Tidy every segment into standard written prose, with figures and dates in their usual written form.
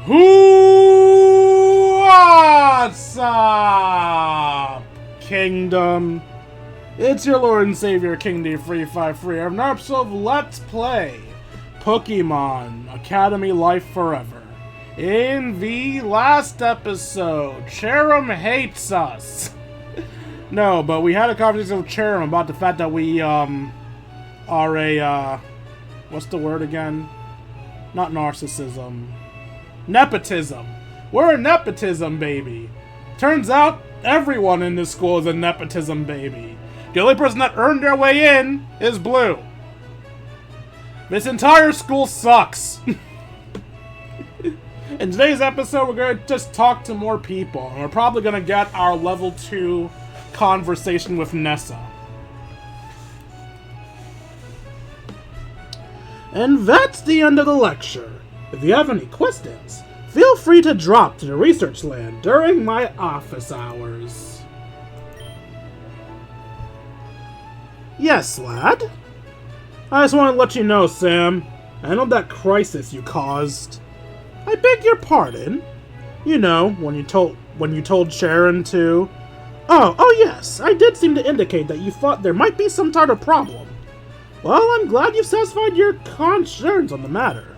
What's up, Kingdom? It's your Lord and Savior, King D353, and an episode of Let's Play Pokemon Academy Life Forever. In the last episode, Cherim hates us. No, but we had a conversation with Cherim about the fact that we, are a, what's the word again? Not narcissism. Nepotism. We're a nepotism baby. Turns out, everyone in this school is a nepotism baby. The only person that earned their way in is Blue. This entire school sucks. In today's episode, we're going to just talk to more people, and we're probably going to get our level 2 conversation with Nessa. And that's the end of the lecture. If you have any questions, feel free to drop to the research land during my office hours. Yes, lad? I just want to let you know, Sam, I know that crisis you caused. I beg your pardon. You know, when you told Sharon to... Oh yes, I did seem to indicate that you thought there might be some sort of problem. Well, I'm glad you've satisfied your concerns on the matter.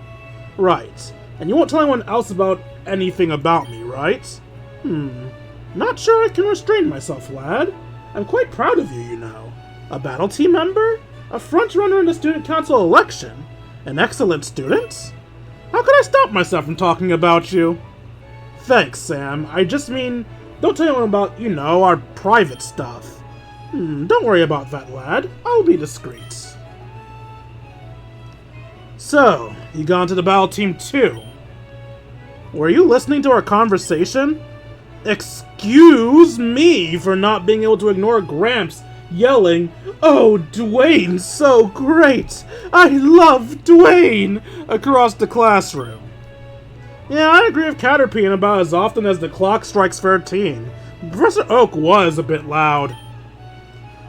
Right. And you won't tell anyone else about anything about me, right? Not sure I can restrain myself, lad. I'm quite proud of you, you know. A battle team member? A front-runner in the student council election? An excellent student? How could I stop myself from talking about you? Thanks, Sam. I just mean, don't tell anyone about, you know, our private stuff. Don't worry about that, lad. I'll be discreet. So, you got into the battle team too. Were you listening to our conversation? Excuse me for not being able to ignore Gramps yelling, "Oh, Dwayne's so great! I love Dwayne!" across the classroom. Yeah, I agree with Caterpie about as often as the clock strikes 13. Professor Oak was a bit loud.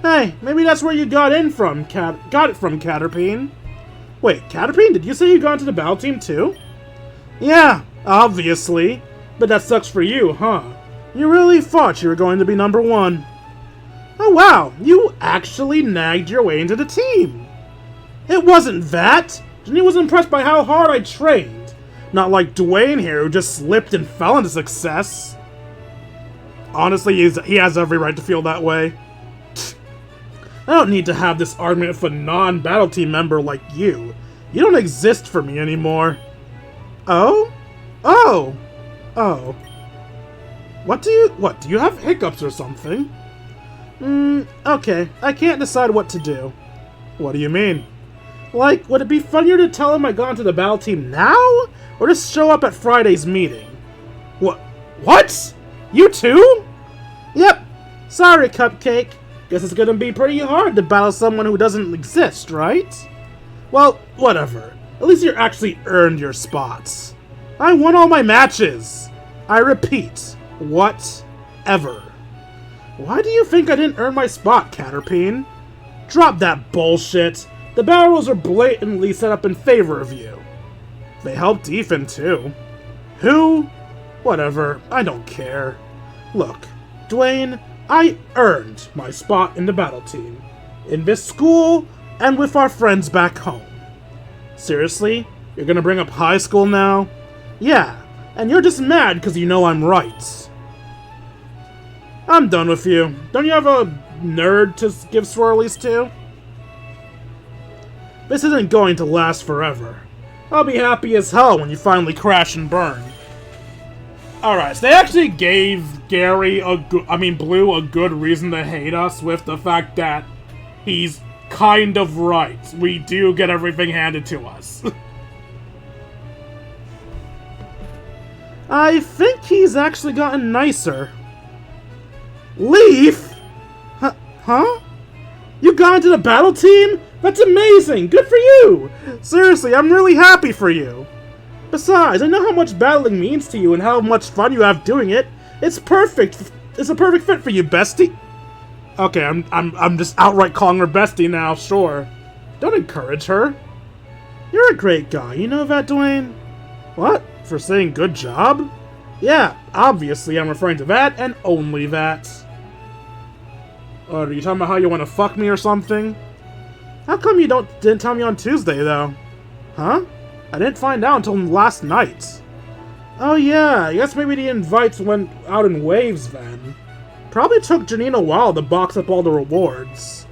Hey, maybe that's where you got it from, Caterpie. Wait, Caterpie, did you say you got into the battle team too? Yeah, obviously. But that sucks for you, huh? You really thought you were going to be number 1. Oh wow, you actually nagged your way into the team. It wasn't that. Jenny was impressed by how hard I trained. Not like Dwayne here, who just slipped and fell into success. Honestly, he has every right to feel that way. I don't need to have this argument with a non-battle team member like you. You don't exist for me anymore. Oh? Oh! Oh. Do you have hiccups or something? Okay. I can't decide what to do. What do you mean? Like, would it be funnier to tell him I got into the battle team now? Or just show up at Friday's meeting? What? You too? Yep. Sorry, Cupcake. Guess it's gonna be pretty hard to battle someone who doesn't exist, right? Well, whatever. At least you actually earned your spots. I won all my matches. I repeat, whatever. Why do you think I didn't earn my spot, Caterpie? Drop that bullshit. The battle rules are blatantly set up in favor of you. They helped Ethan, too. Who? Whatever, I don't care. Look, Dwayne, I earned my spot in the battle team. In this school, and with our friends back home. Seriously? You're gonna bring up high school now? Yeah, and you're just mad because you know I'm right. I'm done with you. Don't you have a nerd to give swirlies to? This isn't going to last forever. I'll be happy as hell when you finally crash and burn. Alright, so they actually gave Blue a good reason to hate us with the fact that he's kind of right. We do get everything handed to us. I think he's actually gotten nicer. Leaf? Huh? You got into the battle team? That's amazing! Good for you! Seriously, I'm really happy for you. Besides, I know how much battling means to you and how much fun you have doing it. It's perfect. It's a perfect fit for you, bestie. Okay, I'm just outright calling her bestie now, sure. Don't encourage her. You're a great guy, you know that, Dwayne? What? For saying good job? Yeah, obviously I'm referring to that and only that. Are you talking about how you want to fuck me or something? How come you didn't tell me on Tuesday, though? Huh? I didn't find out until last night. Oh yeah, I guess maybe the invites went out in waves then. Probably took Janine a while to box up all the rewards.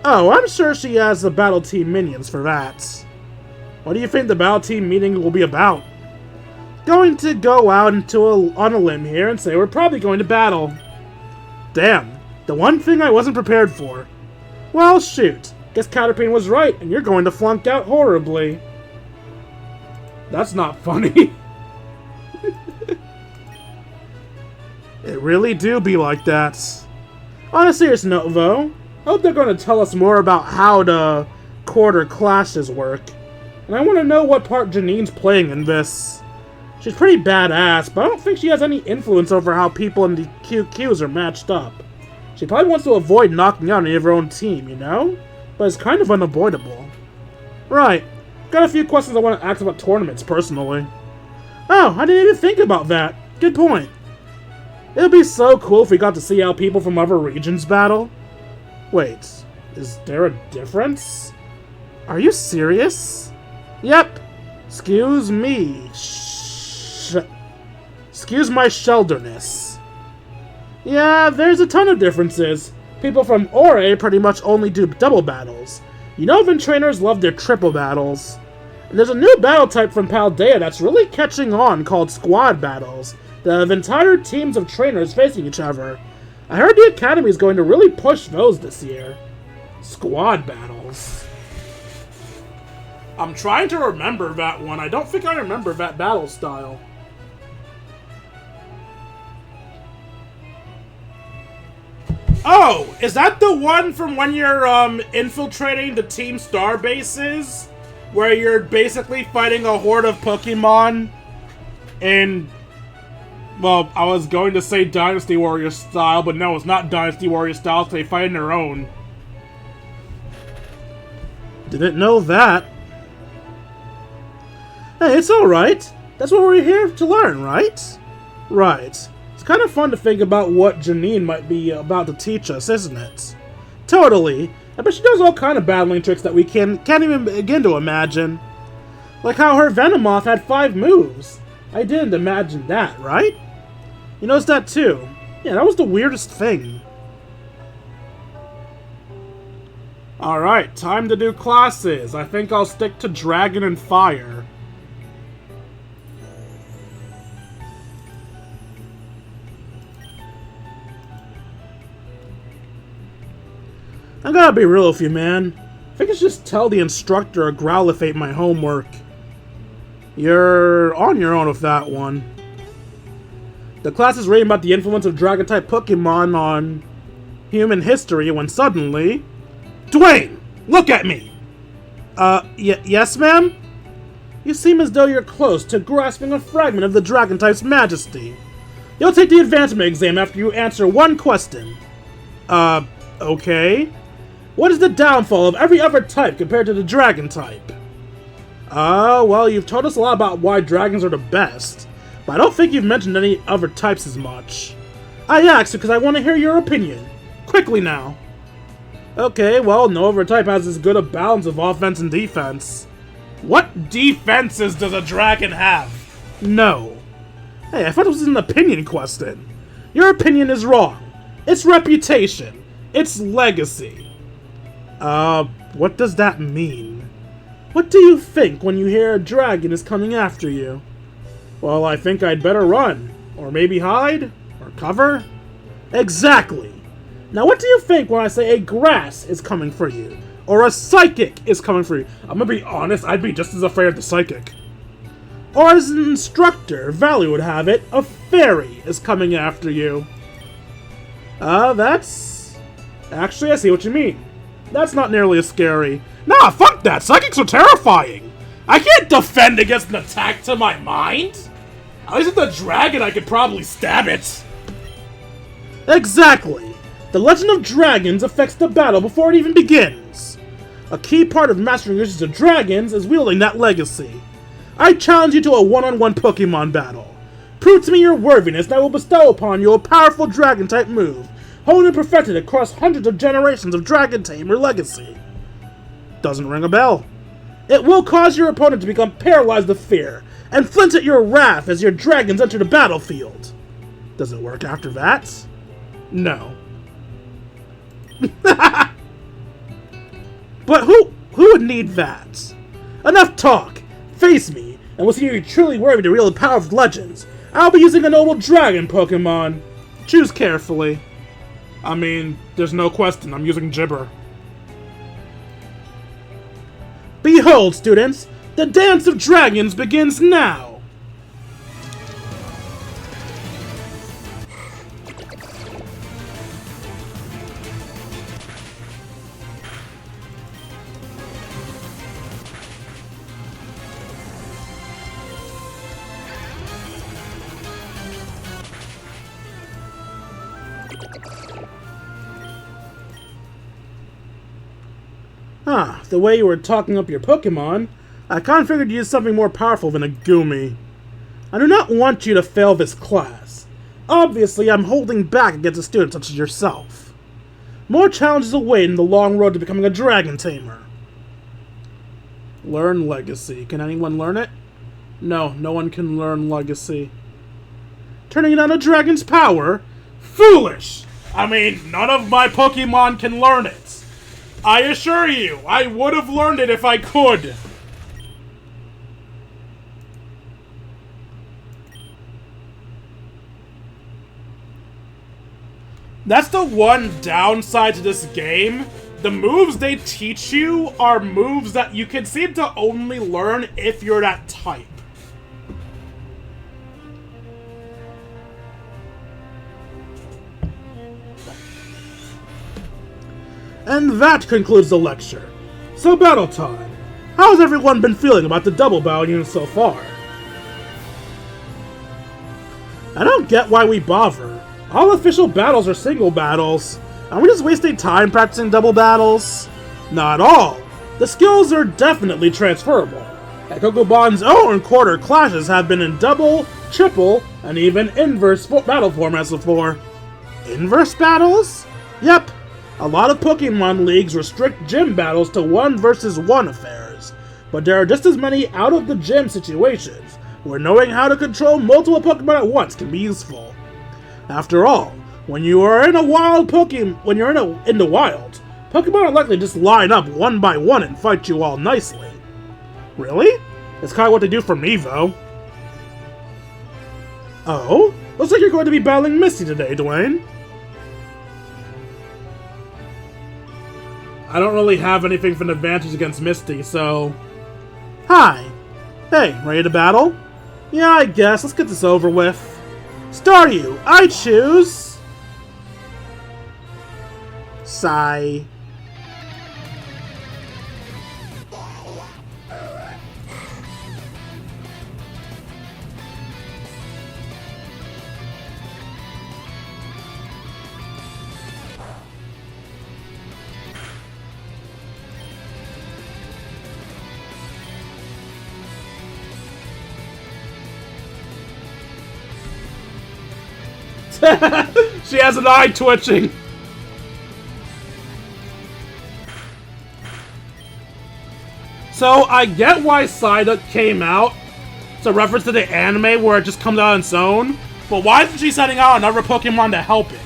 Oh, I'm sure she has the battle team minions for that. What do you think the battle team meeting will be about? Going to go out on a limb here and say we're probably going to battle. Damn, the one thing I wasn't prepared for. Well, shoot. Guess Caterpie was right, and you're going to flunk out horribly. That's not funny. It really do be like that. On a serious note, though, I hope they're going to tell us more about how the quarter clashes work. And I want to know what part Janine's playing in this. She's pretty badass, but I don't think she has any influence over how people in the QQs are matched up. She probably wants to avoid knocking out any of her own team, you know? But it's kind of unavoidable. Right. Got a few questions I want to ask about tournaments, personally. Oh, I didn't even think about that. Good point. It would be so cool if we got to see how people from other regions battle. Wait, is there a difference? Are you serious? Yep. Excuse me. Excuse my shelderness. Yeah, there's a ton of differences. People from Ore pretty much only do double battles. You know, even trainers love their triple battles. And there's a new battle type from Paldea that's really catching on called squad battles. That have entire teams of trainers facing each other. I heard the Academy is going to really push those this year. Squad battles. I'm trying to remember that one. I don't think I remember that battle style. Oh, is that the one from when you're infiltrating the Team Star bases? Where you're basically fighting a horde of Pokemon in... Well, I was going to say Dynasty Warrior style, but no, it's not Dynasty Warrior style, so they fight on their own. Didn't know that. Hey, it's alright. That's what we're here to learn, right? Right. It's kind of fun to think about what Janine might be about to teach us, isn't it? Totally. I bet she knows all kind of battling tricks that we can't even begin to imagine. Like how her Venomoth had 5 moves. I didn't imagine that, right? You noticed that too. Yeah, that was the weirdest thing. Alright, time to do classes. I think I'll stick to Dragon and Fire. I gotta be real with you, man. I think I should just tell the instructor or Growlithe ate my homework. You're on your own with that one. The class is reading about the influence of Dragon-type Pokemon on human history when suddenly... Dwayne! Look at me! Yes, ma'am? You seem as though you're close to grasping a fragment of the Dragon-type's majesty. You'll take the advancement exam after you answer one question. Okay. What is the downfall of every other type compared to the Dragon-type? Well, you've told us a lot about why dragons are the best, but I don't think you've mentioned any other types as much. I asked because I want to hear your opinion. Quickly now. Okay, well, no other type has as good a balance of offense and defense. What defenses does a dragon have? No. Hey, I thought it was an opinion question. Your opinion is wrong. It's reputation. It's legacy. What does that mean? What do you think when you hear a dragon is coming after you? Well, I think I'd better run. Or maybe hide? Or cover? Exactly! Now what do you think when I say a grass is coming for you? Or a psychic is coming for you? I'm gonna be honest, I'd be just as afraid of the psychic. Or as an instructor, Valley would have it, a fairy is coming after you. That's... Actually, I see what you mean. That's not nearly as scary. Nah, fuck that! Psychics are terrifying! I can't defend against an attack to my mind! At least with the dragon, I could probably stab it! Exactly! The legend of dragons affects the battle before it even begins. A key part of mastering uses of dragons is wielding that legacy. I challenge you to a one-on-one Pokemon battle. Prove to me your worthiness, and I will bestow upon you a powerful Dragon-type move, honed and perfected across hundreds of generations of Dragon Tamer legacy. Doesn't ring a bell. It will cause your opponent to become paralyzed with fear, and flinch at your wrath as your dragons enter the battlefield. Does it work after that? No. But who would need that? Enough talk! Face me, and we'll see if you're truly worthy to wield the power of legends. I'll be using a noble dragon Pokemon. Choose carefully. I mean, there's no question, I'm using Gibber. Behold, students! The Dance of Dragons begins now! The way you were talking up your Pokemon, I kinda figured you'd use something more powerful than a Goomy. I do not want you to fail this class. Obviously, I'm holding back against a student such as yourself. More challenges await in the long road to becoming a Dragon Tamer. Learn Legacy. Can anyone learn it? No, no one can learn Legacy. Turning it on a dragon's power? Foolish! I mean, none of my Pokemon can learn it. I assure you, I would have learned it if I could. That's the one downside to this game. The moves they teach you are moves that you can seem to only learn if you're that type. And that concludes the lecture. So battle time. How has everyone been feeling about the double battle unit so far? I don't get why we bother. All official battles are single battles. Are we just wasting time practicing double battles? Not at all. The skills are definitely transferable. At Kokobon's own quarter clashes have been in double, triple, and even inverse battle formats before. Inverse battles? Yep. A lot of Pokemon leagues restrict gym battles to 1 versus 1 affairs, but there are just as many out-of-the-gym situations where knowing how to control multiple Pokemon at once can be useful. After all, when you are in a wild in the wild, Pokemon are likely to just line up one by one and fight you all nicely. Really? That's kind of what they do for me, though. Oh? Looks like you're going to be battling Misty today, Dwayne. I don't really have anything for an advantage against Misty, so... Hi! Hey, ready to battle? Yeah, I guess. Let's get this over with. Staryu, I choose... Sigh. She has an eye twitching. So I get why Psyduck came out. It's a reference to the anime where it just comes out on its own. But why isn't she sending out another Pokemon to help it?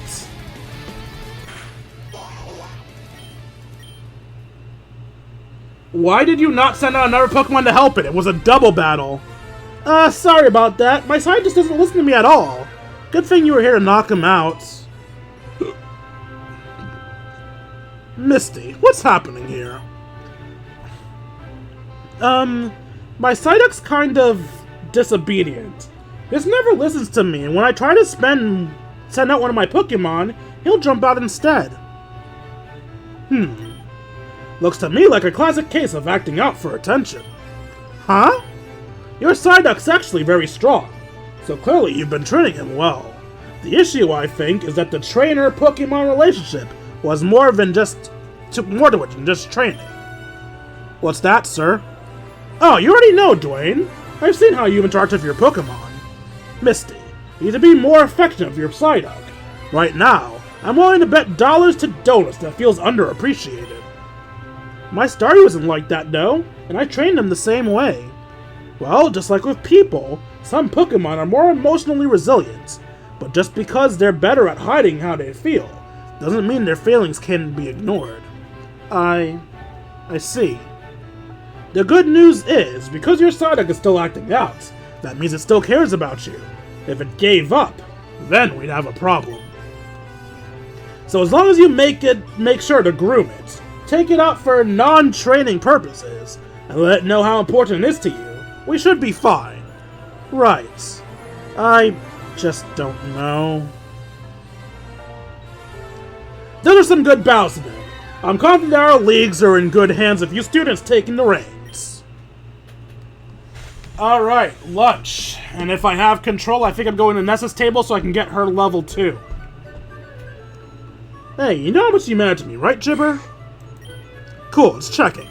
Why did you not send out another Pokemon to help it? It was a double battle. Sorry about that. My side just doesn't listen to me at all. Good thing you were here to knock him out. Misty, what's happening here? My Psyduck's kind of disobedient. He just never listens to me, and when I try to send out one of my Pokemon, he'll jump out instead. Looks to me like a classic case of acting out for attention. Huh? Your Psyduck's actually very strong, so clearly you've been training him well. The issue, I think, is that the trainer-Pokemon relationship was more to it than just training. What's that, sir? Oh, you already know, Dwayne. I've seen how you interact with your Pokemon. Misty, you need to be more effective with your Psyduck. Right now, I'm willing to bet dollars to donuts that feels underappreciated. My Staryu isn't like that though, and I trained him the same way. Well, just like with people, some Pokemon are more emotionally resilient, but just because they're better at hiding how they feel, doesn't mean their feelings can be ignored. I see. The good news is, because your Psyduck is still acting out, that means it still cares about you. If it gave up, then we'd have a problem. So as long as you make sure to groom it, take it out for non-training purposes, and let it know how important it is to you, we should be fine. Right. I just don't know. Those are some good battles today. I'm confident our leagues are in good hands with you students taking the reins. Alright, lunch. And if I have control, I think I'm going to Nessa's table so I can get her level 2. Hey, you know how much you matter to me, right, Jibber? Cool, it's checking.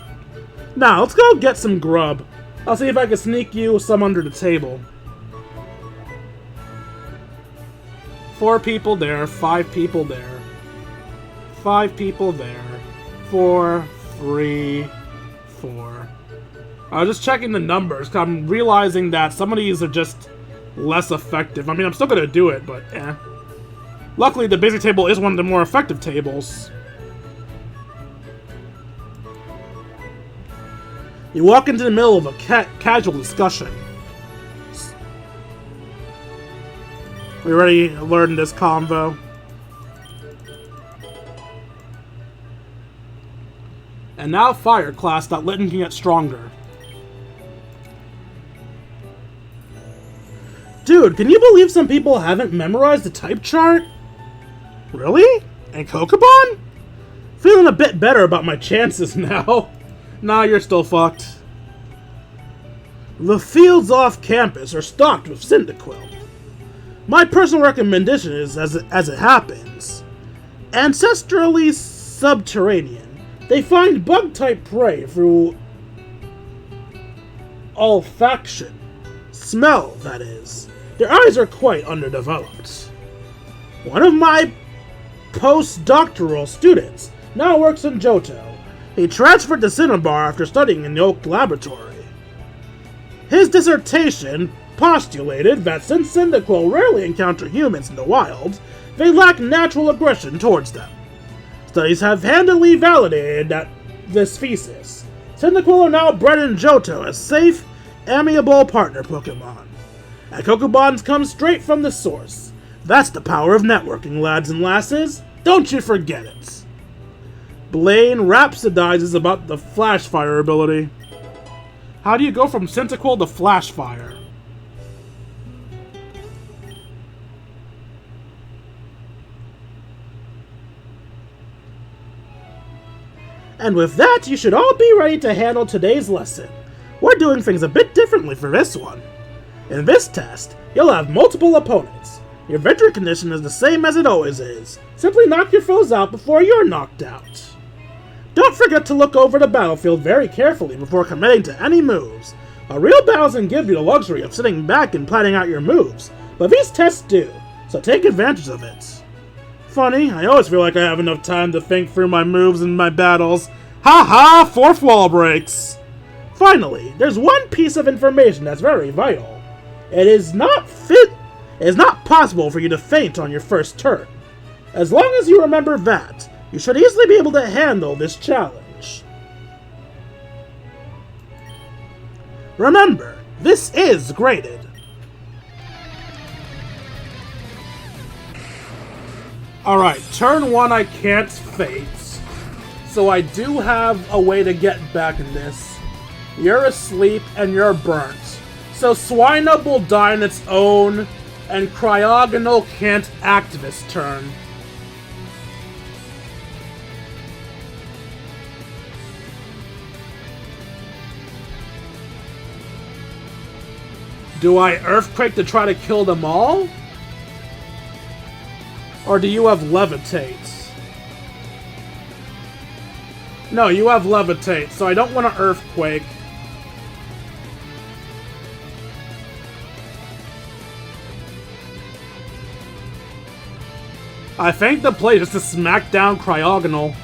Now, let's go get some grub. I'll see if I can sneak you some under the table. 4 people there, 5 people there. 5 people there. 4, 3, 4. I was just checking the numbers, because I'm realizing that some of these are just less effective. I mean, I'm still going to do it, but eh. Luckily, the basic table is one of the more effective tables. You walk into the middle of a casual discussion. We ready to learn this convo? And now fire class that Litten can get stronger. Dude, can you believe some people haven't memorized the type chart? Really? And Kokobon? Feeling a bit better about my chances now. Nah, you're still fucked. The fields off campus are stocked with Cyndaquil. My personal recommendation is, as it happens, ancestrally subterranean. They find bug-type prey through olfaction. Smell, that is. Their eyes are quite underdeveloped. One of my postdoctoral students now works in Johto. He transferred to Cinnabar after studying in the Oak Laboratory. His dissertation postulated that since Cyndaquil rarely encounter humans in the wild, they lack natural aggression towards them. Studies have handily validated this thesis. Cyndaquil are now bred in Johto as safe, amiable partner Pokemon. And Kokobons come straight from the source. That's the power of networking, lads and lasses. Don't you forget it. Blaine rhapsodizes about the Flash Fire ability. How do you go from Cyndaquil to Flash Fire? And with that, you should all be ready to handle today's lesson. We're doing things a bit differently for this one. In this test, you'll have multiple opponents. Your victory condition is the same as it always is. Simply knock your foes out before you're knocked out. Don't forget to look over the battlefield very carefully before committing to any moves. A real battle doesn't give you the luxury of sitting back and planning out your moves, but these tests do, so take advantage of it. Funny, I always feel like I have enough time to think through my moves and my battles. Ha ha! Fourth wall breaks! Finally, there's one piece of information that's very vital. It is not possible for you to faint on your first turn. As long as you remember that, you should easily be able to handle this challenge. Remember, this is graded. Alright, turn 1 I can't faint. So I do have a way to get back in this. You're asleep and you're burnt. So Swinub will die on its own, and Cryogonal can't act this turn. Do I Earthquake to try to kill them all? Or do you have Levitate? No, you have Levitate, so I don't want to Earthquake. I think the play is to smack down Cryogonal.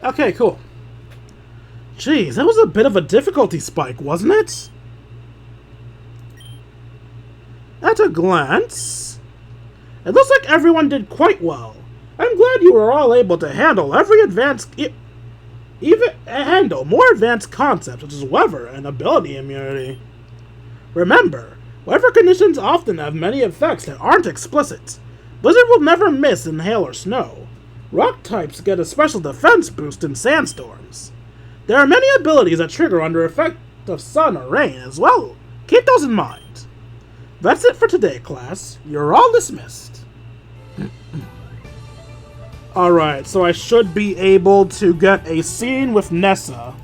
Okay, cool. Jeez, that was a bit of a difficulty spike, wasn't it? At a glance, it looks like everyone did quite well. I'm glad you were all able to handle every handle more advanced concepts such as weather and ability immunity. Remember, weather conditions often have many effects that aren't explicit. Blizzard will never miss in hail or snow. Rock types get a special defense boost in sandstorms. There are many abilities that trigger under effect of sun or rain as well. Keep those in mind. That's it for today, class. You're all dismissed. Alright, so I should be able to get a scene with Nessa.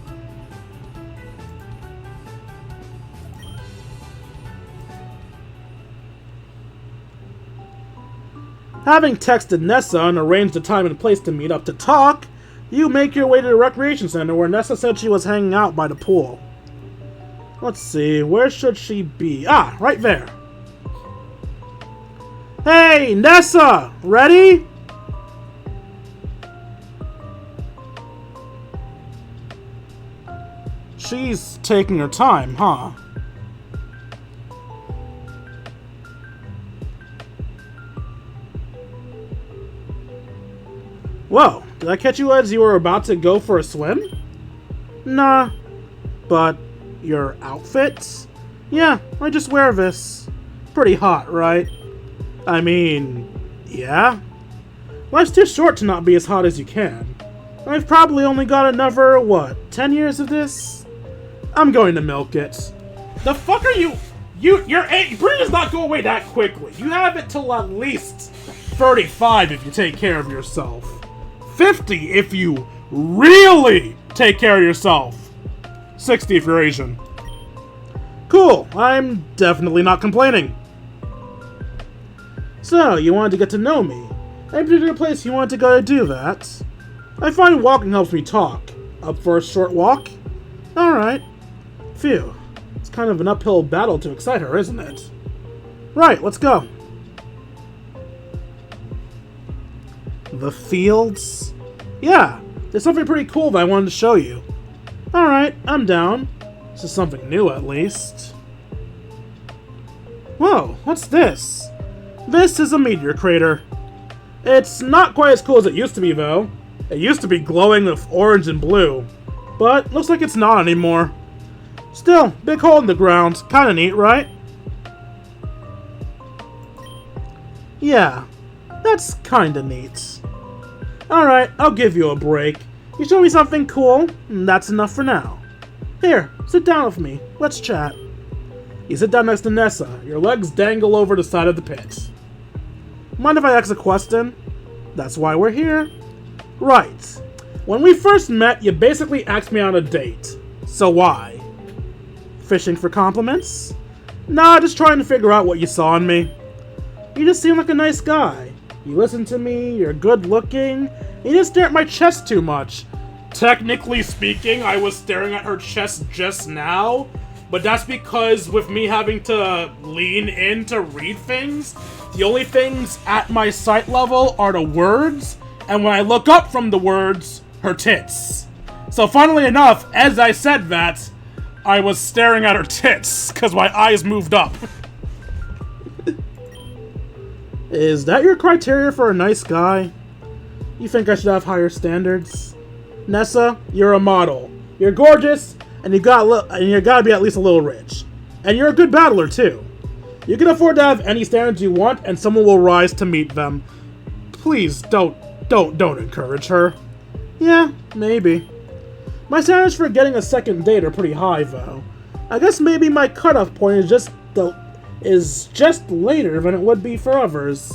Having texted Nessa and arranged a time and place to meet up to talk, you make your way to the recreation center where Nessa said she was hanging out by the pool. Let's see, where should she be? Ah, right there. Hey, Nessa! Ready? She's taking her time, huh? Whoa, did I catch you as you were about to go for a swim? Nah, but your outfit? Yeah, I just wear this. Pretty hot, right? I mean, yeah? Life's too short to not be as hot as you can. I've probably only got another, what, 10 years of this? I'm going to milk it. The fuck are you? Your brain does not go away that quickly. You have it till at least 35 if you take care of yourself. 50 if you really take care of yourself. 60 if you're Asian. Cool, I'm definitely not complaining. So, you wanted to get to know me. Any particular place you wanted to go to do that? I find walking helps me talk. Up for a short walk? Alright. Phew. It's kind of an uphill battle to excite her, isn't it? Right, let's go. The fields? Yeah, there's something pretty cool that I wanted to show you. Alright, I'm down. This is something new, at least. Whoa, what's this? This is a meteor crater. It's not quite as cool as it used to be, though. It used to be glowing with orange and blue, but looks like it's not anymore. Still, big hole in the ground. Kinda neat, right? Yeah, that's kinda neat. Alright, I'll give you a break. You show me something cool, and that's enough for now. Here, sit down with me. Let's chat. You sit down next to Nessa. Your legs dangle over the side of the pit. Mind if I ask a question? That's why we're here. Right. When we first met, you basically asked me on a date. So why? Fishing for compliments? Nah, just trying to figure out what you saw in me. You just seem like a nice guy. You listen to me, you're good looking, you didn't stare at my chest too much. Technically speaking, I was staring at her chest just now, but that's because with me having to lean in to read things, the only things at my sight level are the words, and when I look up from the words, her tits. So funnily enough, as I said that, I was staring at her tits, because my eyes moved up. Is that your criteria for a nice guy? You think I should have higher standards? Nessa, you're a model. You're gorgeous, and you gotta be at least a little rich. And you're a good battler, too. You can afford to have any standards you want, and someone will rise to meet them. Please, don't encourage her. Yeah, maybe. My standards for getting a second date are pretty high, though. I guess maybe my cutoff point is just later than it would be for others.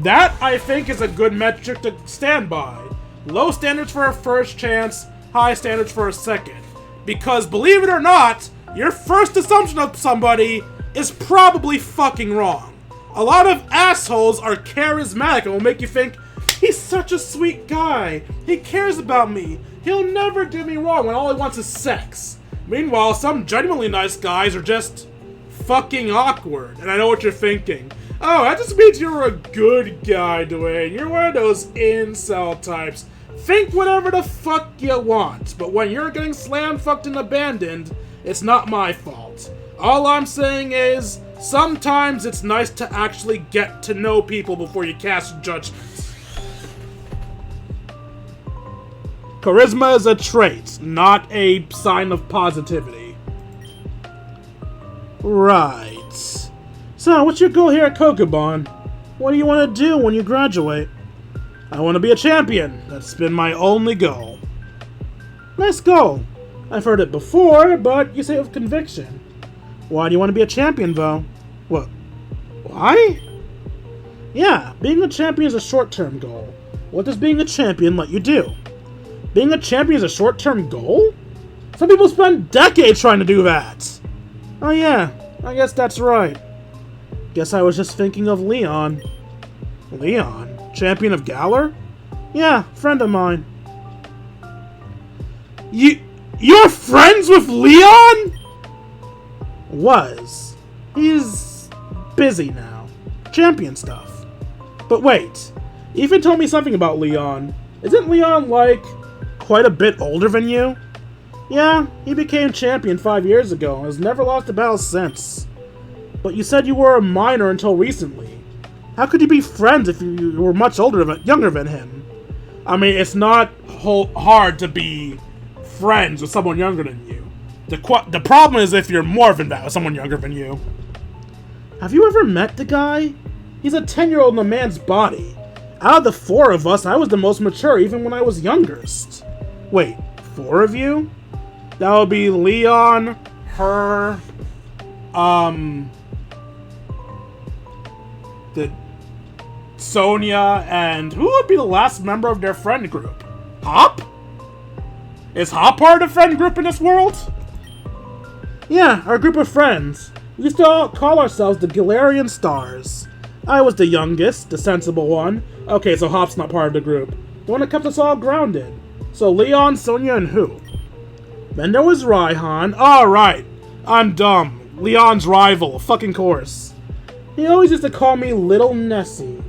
That, I think, is a good metric to stand by. Low standards for a first chance, high standards for a second. Because, believe it or not, your first assumption of somebody is probably fucking wrong. A lot of assholes are charismatic and will make you think, He's such a sweet guy. He cares about me. He'll never do me wrong when all he wants is sex. Meanwhile, some genuinely nice guys are just fucking awkward. And I know what you're thinking. Oh, that just means you're a good guy, Dwayne. You're one of those incel types. Think whatever the fuck you want, but when you're getting slam-fucked and abandoned, it's not my fault. All I'm saying is, sometimes it's nice to actually get to know people before you cast judgment. Charisma is a trait, not a sign of positivity. Right. So, what's your goal here at Kokobon? What do you want to do when you graduate? I want to be a champion. That's been my only goal. Nice goal. I've heard it before, but you say it with conviction. Why do you want to be a champion, though? What? Why? Yeah, being a champion is a short-term goal. What does being a champion let you do? Being a champion is a short-term goal? Some people spend decades trying to do that. Oh yeah, I guess that's right. Guess I was just thinking of Leon. Leon? Champion of Galar? Yeah, friend of mine. You're friends with Leon? Was. He's busy now. Champion stuff. But wait, Ethan told me something about Leon. Isn't Leon, like, quite a bit older than you? Yeah, he became champion 5 years ago and has never lost a battle since. But you said you were a minor until recently. How could you be friends if you were much younger than him? I mean, it's not hard to be friends with someone younger than you. The problem is if you're more than that with someone younger than you. Have you ever met the guy? He's a 10-year-old in a man's body. Out of the 4 of us, I was the most mature even when I was youngest. Wait, 4 of you? That would be Leon, her, Sonia, and who would be the last member of their friend group? Hop? Is Hop part of the friend group in this world? Yeah, our group of friends. We used to all call ourselves the Galarian Stars. I was the youngest, the sensible one. Okay, so Hop's not part of the group. The one that kept us all grounded. So Leon, Sonia, and who? Then there was Raihan. Oh, right. I'm dumb. Leon's rival, fucking course. He always used to call me Little Nessie.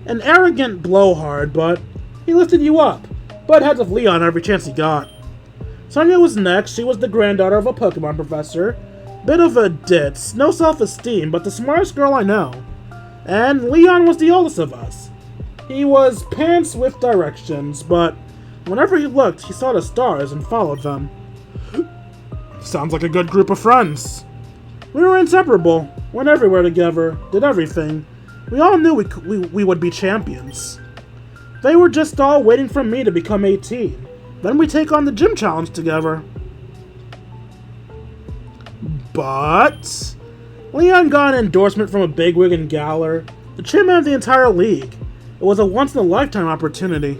An arrogant blowhard, but he lifted you up. Butt heads with Leon every chance he got. Sonia was next. She was the granddaughter of a Pokemon professor. Bit of a ditz, no self-esteem, but the smartest girl I know. And Leon was the oldest of us. He was pants with directions, but whenever he looked, he saw the stars and followed them. Sounds like a good group of friends. We were inseparable, went everywhere together, did everything. We all knew we would be champions. They were just all waiting for me to become 18. Then we take on the gym challenge together. But Leon got an endorsement from a bigwig in Galar, the chairman of the entire league. It was a once-in-a-lifetime opportunity.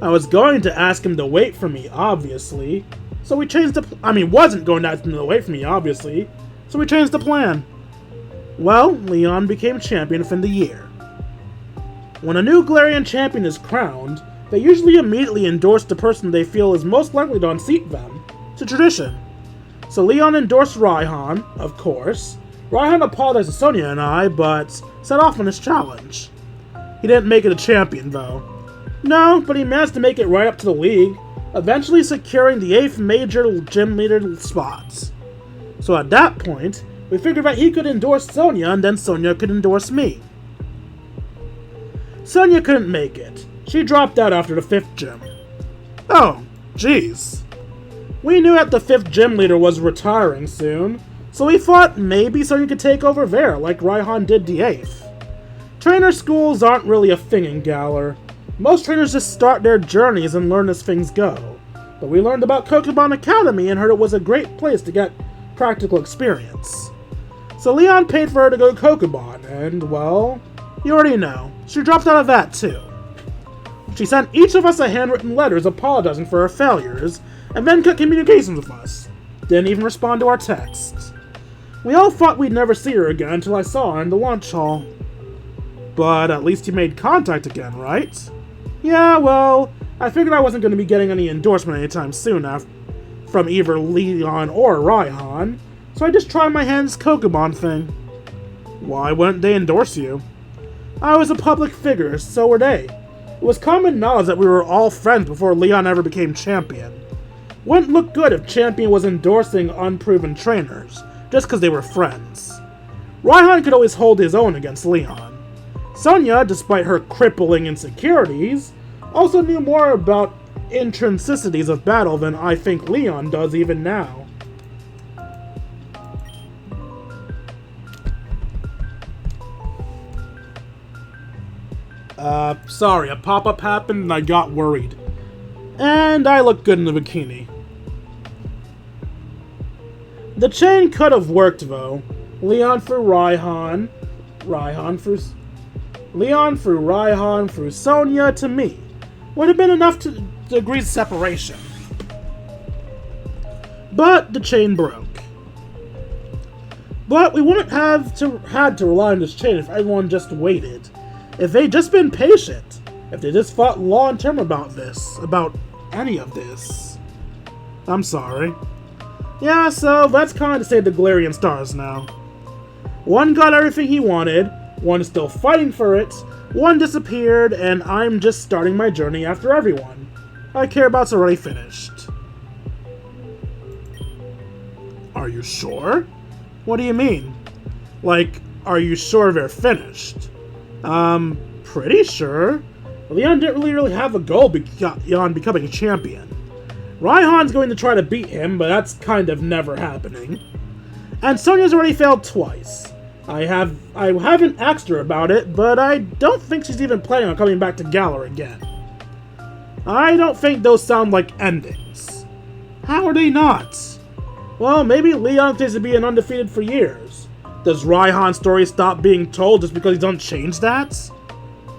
I was going to ask him to wait for me, obviously. So we changed wasn't going to ask him to wait for me, obviously. So we changed the plan. Well, Leon became champion within the year. When a new Galarian champion is crowned, they usually immediately endorse the person they feel is most likely to unseat them. It's a tradition. So Leon endorsed Raihan, of course. Raihan apologized to Sonia and I, but set off on his challenge. He didn't make it a champion, though. No, but he managed to make it right up to the league, eventually securing the 8th major gym leader spot. So at that point, we figured that he could endorse Sonia, and then Sonia could endorse me. Sonia couldn't make it. She dropped out after the 5th gym. Oh, jeez. We knew that the 5th gym leader was retiring soon, so we thought maybe Sonia could take over there, like Raihan did the 8th. Trainer schools aren't really a thing in Galar. Most trainers just start their journeys and learn as things go. But we learned about Kokobon Academy and heard it was a great place to get practical experience. So Leon paid for her to go to Kokobon, and, well, you already know, she dropped out of that too. She sent each of us a handwritten letters apologizing for her failures, and then cut communications with us. Didn't even respond to our texts. We all thought we'd never see her again until I saw her in the lunch hall. But at least you made contact again, right? Yeah, well, I figured I wasn't going to be getting any endorsement anytime soon from either Leon or Raihan, so I just tried my hands Pokemon thing. Why wouldn't they endorse you? I was a public figure, so were they. It was common knowledge that we were all friends before Leon ever became champion. Wouldn't look good if champion was endorsing unproven trainers, just because they were friends. Raihan could always hold his own against Leon. Sonia, despite her crippling insecurities, also knew more about intrinsicities of battle than I think Leon does even now. Sorry, a pop-up happened and I got worried. And I look good in the bikini. The chain could have worked though. Leon through Raihan, Leon through Raihan through Sonia to me. Would have been enough to agree separation. But the chain broke. But we wouldn't have had to rely on this chain if everyone just waited. If they'd just been patient. If they just thought long-term about any of this. I'm sorry. Yeah, so that's kind of to save the Galarian stars now. One got everything he wanted, one is still fighting for it, one disappeared, and I'm just starting my journey after everyone I care about's already finished. Are you sure? What do you mean? Like, are you sure they're finished? Pretty sure. Leon didn't really have a goal beyond becoming a champion. Raihan's going to try to beat him, but that's kind of never happening. And Sonia's already failed twice. I haven't asked her about it, but I don't think she's even planning on coming back to Galar again. I don't think those sound like endings. How are they not? Well, maybe Leon continues to be an undefeated for years. Does Raihan's story stop being told just because he doesn't change that?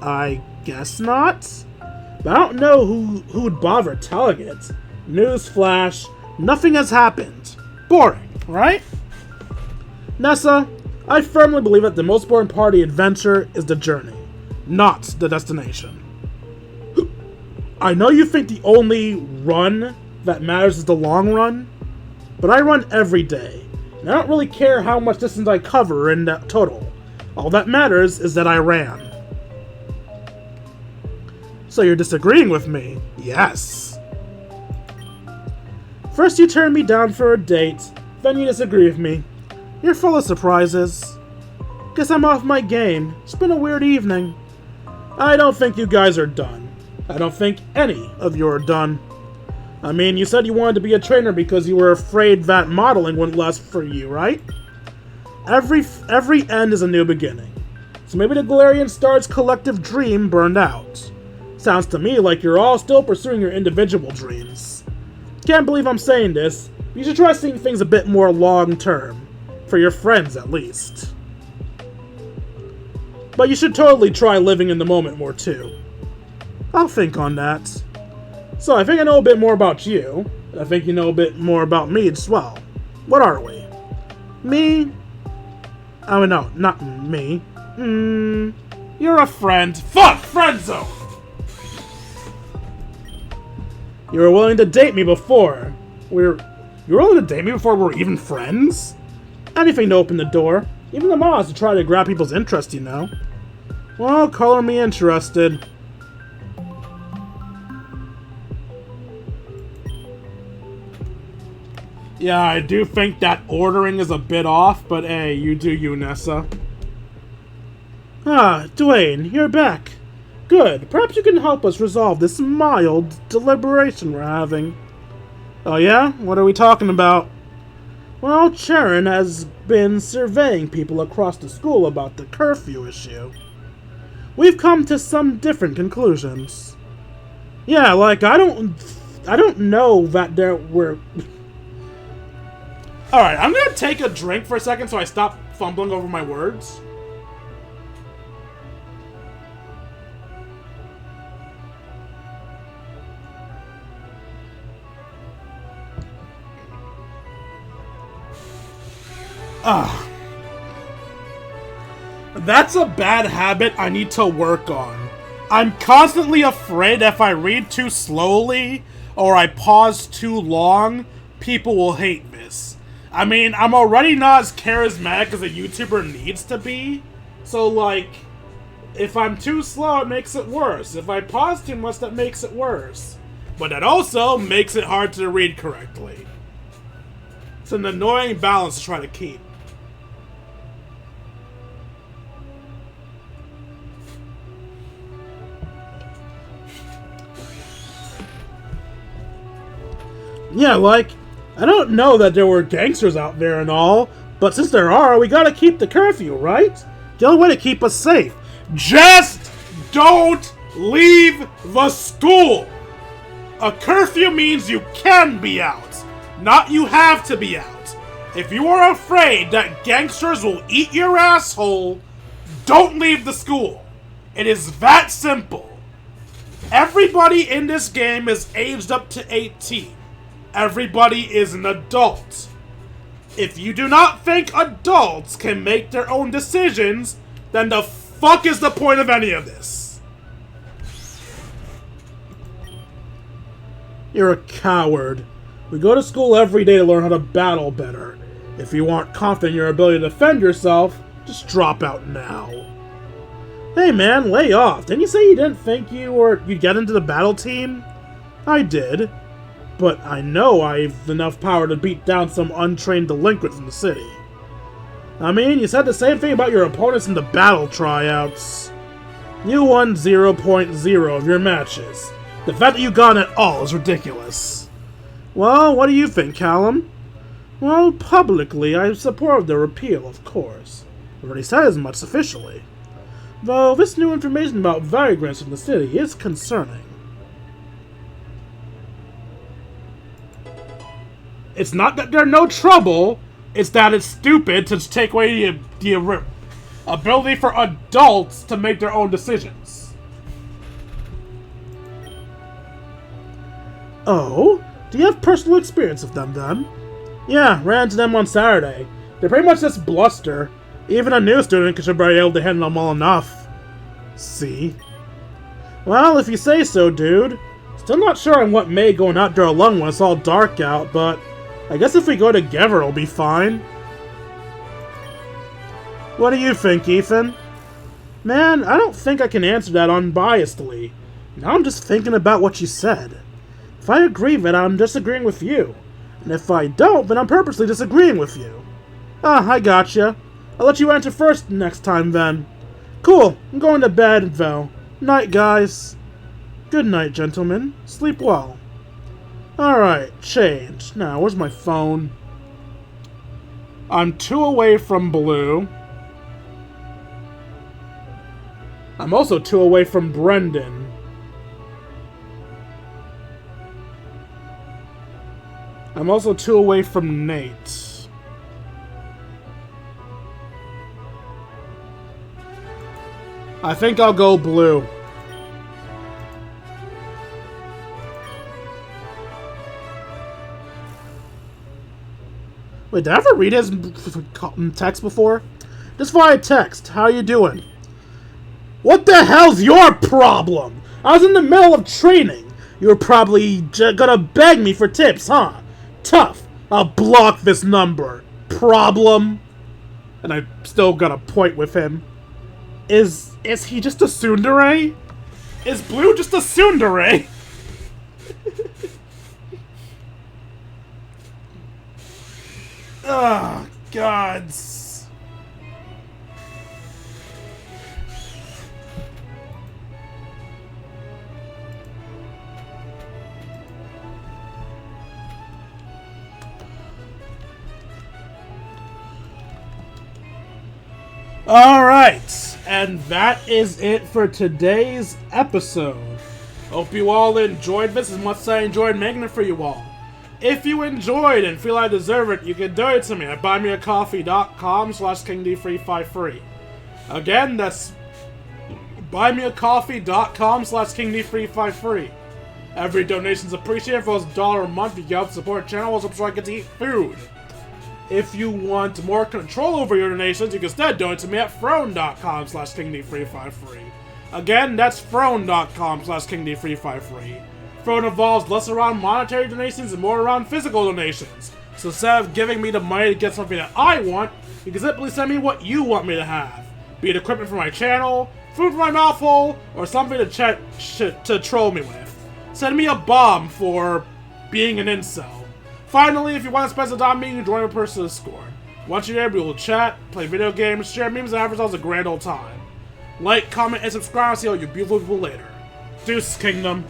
I guess not. But I don't know who would bother telling it. Newsflash, nothing has happened. Boring, right? Nessa, I firmly believe that the most important part of the adventure is the journey, not the destination. I know you think the only run that matters is the long run, but I run every day, and I don't really care how much distance I cover in that total. All that matters is that I ran. So you're disagreeing with me? Yes. First you turned me down for a date, then you disagree with me. You're full of surprises. Guess I'm off my game. It's been a weird evening. I don't think you guys are done. I don't think any of you are done. I mean, you said you wanted to be a trainer because you were afraid that modeling wouldn't last for you, right? Every end is a new beginning. So maybe the Galarian Star's collective dream burned out. Sounds to me like you're all still pursuing your individual dreams. Can't believe I'm saying this, but you should try seeing things a bit more long-term. For your friends, at least. But you should totally try living in the moment more, too. I'll think on that. So, I think I know a bit more about you. I think you know a bit more about me as well. What are we? Me? Oh, no, not me. You're a friend. Fuck! Friend zone! You were willing to date me before. You were willing to date me before we were even friends? Anything to open the door. Even the mods to try to grab people's interest, you know. Well, color me interested. Yeah, I do think that ordering is a bit off, but hey, you do you, Nessa. Ah, Dwayne, you're back. Good. Perhaps you can help us resolve this mild deliberation we're having. Oh yeah? What are we talking about? Well, Charon has been surveying people across the school about the curfew issue. We've come to some different conclusions. Yeah, like, I don't know that there were... Alright, I'm gonna take a drink for a second so I stop fumbling over my words. That's a bad habit I need to work on. I'm constantly afraid if I read too slowly or I pause too long, people will hate this. I mean, I'm already not as charismatic as a YouTuber needs to be, so like, if I'm too slow, it makes it worse. If I pause too much, that makes it worse. But that also makes it hard to read correctly. It's an annoying balance to try to keep. Yeah, like, I don't know that there were gangsters out there and all, but since there are, we gotta keep the curfew, right? The only way to keep us safe. Just don't leave the school! A curfew means you can be out, not you have to be out. If you are afraid that gangsters will eat your asshole, don't leave the school. It is that simple. Everybody in this game is aged up to 18. Everybody is an adult. If you do not think adults can make their own decisions, then the fuck is the point of any of this? You're a coward. We go to school every day to learn how to battle better. If you aren't confident in your ability to defend yourself, just drop out now. Hey man, lay off. Didn't you say you didn't think you'd get into the battle team? I did. But I know I've enough power to beat down some untrained delinquents in the city. I mean, you said the same thing about your opponents in the battle tryouts. You won 0.0 of your matches. The fact that you got it all is ridiculous. Well, what do you think, Callum? Well, publicly, I support the repeal, of course. I already said as much officially. Though this new information about vagrants in the city is concerning. It's not that they're no trouble, it's that it's stupid to take away the ability for adults to make their own decisions. Oh? Do you have personal experience with them, then? Yeah, ran into them on Saturday. They're pretty much just bluster. Even a new student should be able to handle them well enough. See? Well, if you say so, dude. Still not sure on what made going out there alone when it's all dark out, but I guess if we go together, it'll be fine. What do you think, Ethan? Man, I don't think I can answer that unbiasedly. Now I'm just thinking about what you said. If I agree, then I'm disagreeing with you. And if I don't, then I'm purposely disagreeing with you. Ah, I gotcha. I'll let you answer first next time, then. Cool, I'm going to bed, though. Night, guys. Good night, gentlemen. Sleep well. Alright, change. Now, where's my phone? I'm 2 away from blue. I'm also 2 away from Brendan. I'm also 2 away from Nate. I think I'll go blue. Wait, did I ever read his text before? Just via text. How you doing? What the hell's your problem? I was in the middle of training. You were probably gonna beg me for tips, huh? Tough. I'll block this number. Problem? And I still got a point with him. Is he just a tsundere? Is Blue just a tsundere? Oh, gods. Alright, and that is it for today's episode. Hope you all enjoyed this as much as I enjoyed making it for you all. If you enjoyed and feel I deserve it, you can donate to me at buymeacoffee.com/KingD353. Again, that's buymeacoffee.com/KingD353. Every donation is appreciated. For $1 a month, you can help support the channel also so I get to eat food. If you want more control over your donations, you can instead donate to me at throne.com/KingD353. Again, that's Throne.com/KingD353. Throne involves less around monetary donations and more around physical donations. So instead of giving me the money to get something that I want, you can simply send me what you want me to have. Be it equipment for my channel, food for my mouthful, or something to troll me with. Send me a bomb for being an incel. Finally, if you want to spend some time with me, you can join a personal Discord. Once you're there, we will chat, play video games, share memes, and have ourselves a grand old time. Like, comment, and subscribe. I'll see all you beautiful people later. Deuces, Kingdom.